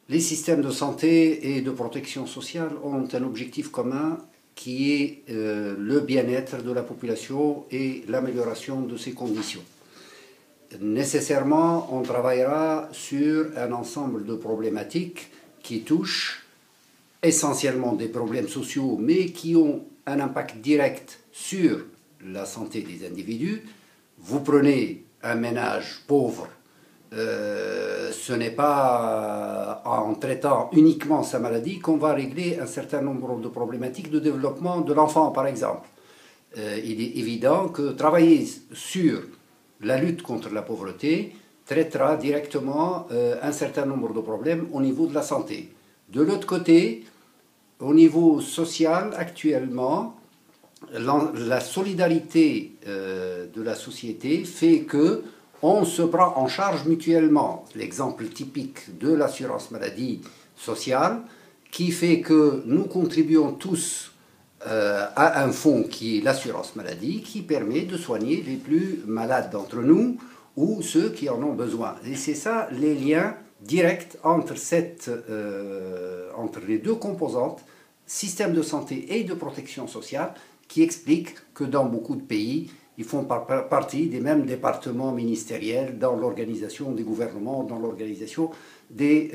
Les systèmes de santé et de protection sociale ont un objectif commun qui est le bien-être de la population et l'amélioration de ses conditions. Nécessairement, on travaillera sur un ensemble de problématiques qui touchent essentiellement des problèmes sociaux, mais qui ont un impact direct sur la santé des individus. Vous prenez un ménage pauvre, ce n'est pas en traitant uniquement sa maladie qu'on va régler un certain nombre de problématiques de développement de l'enfant, par exemple. Il est évident que travailler sur la lutte contre la pauvreté traitera directement un certain nombre de problèmes au niveau de la santé. De l'autre côté, au niveau social, actuellement, la solidarité de la société fait que on se prend en charge mutuellement. L'exemple typique de l'assurance maladie sociale, qui fait que nous contribuons tous à un fonds qui est l'assurance maladie, qui permet de soigner les plus malades d'entre nous ou ceux qui en ont besoin. Et c'est ça les liens directs entre les deux composantes, système de santé et de protection sociale, qui expliquent que dans beaucoup de pays, ils font partie des mêmes départements ministériels dans l'organisation des gouvernements, dans l'organisation de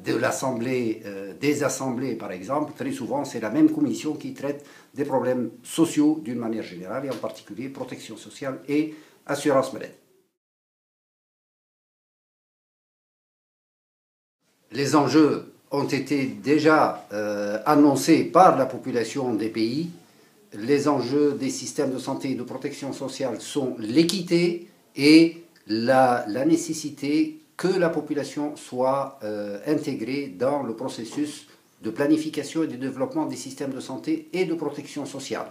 l'Assemblée, des assemblées par exemple. Très souvent, c'est la même commission qui traite des problèmes sociaux d'une manière générale, et en particulier protection sociale et assurance maladie. Les enjeux ont été déjà annoncés par la population des pays. Les enjeux des systèmes de santé et de protection sociale sont l'équité et la nécessité que la population soit intégrée dans le processus de planification et de développement des systèmes de santé et de protection sociale.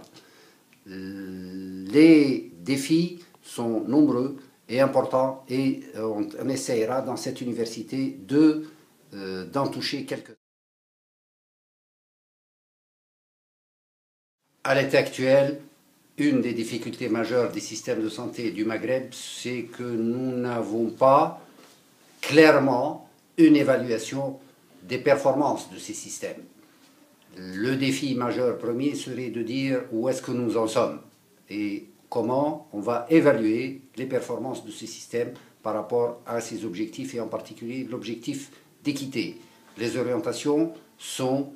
Les défis sont nombreux et importants, et on essaiera dans cette université d'en toucher quelques-uns. À l'état actuel, une des difficultés majeures des systèmes de santé du Maghreb, c'est que nous n'avons pas clairement une évaluation des performances de ces systèmes. Le défi majeur premier serait de dire où est-ce que nous en sommes et comment on va évaluer les performances de ces systèmes par rapport à ces objectifs, et en particulier l'objectif d'équité. Les orientations sont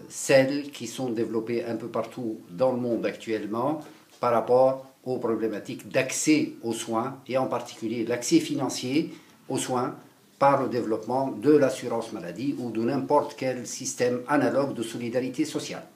celles qui sont développées un peu partout dans le monde actuellement par rapport aux problématiques d'accès aux soins, et en particulier l'accès financier aux soins par le développement de l'assurance maladie ou de n'importe quel système analogue de solidarité sociale.